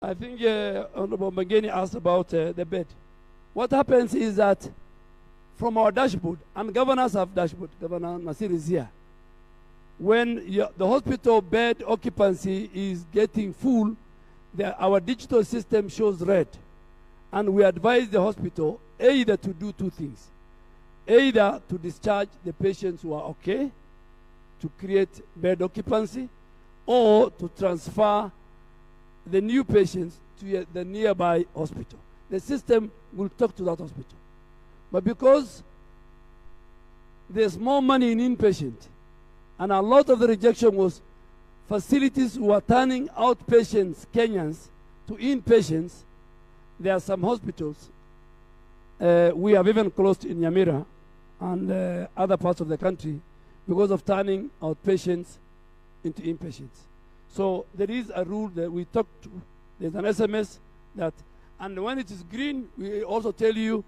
I think Honorable Mangeni asked about the bed. What happens is that from our dashboard, and governors have dashboard, Governor Nasir is here. When the hospital bed occupancy is getting full, our digital system shows red. And we advise the hospital either to do two things. Either to discharge the patients who are okay, to create bed occupancy, or to transfer the new patients to the nearby hospital. The system will talk to that hospital. But because there's more money in inpatient, and a lot of the rejection was facilities who are turning outpatients, Kenyans, to inpatients, there are some hospitals. We have even closed in Nyamira and other parts of the country because of turning outpatients into inpatients. So there is a rule that we talk to. There's an SMS that, and when it is green, we also tell you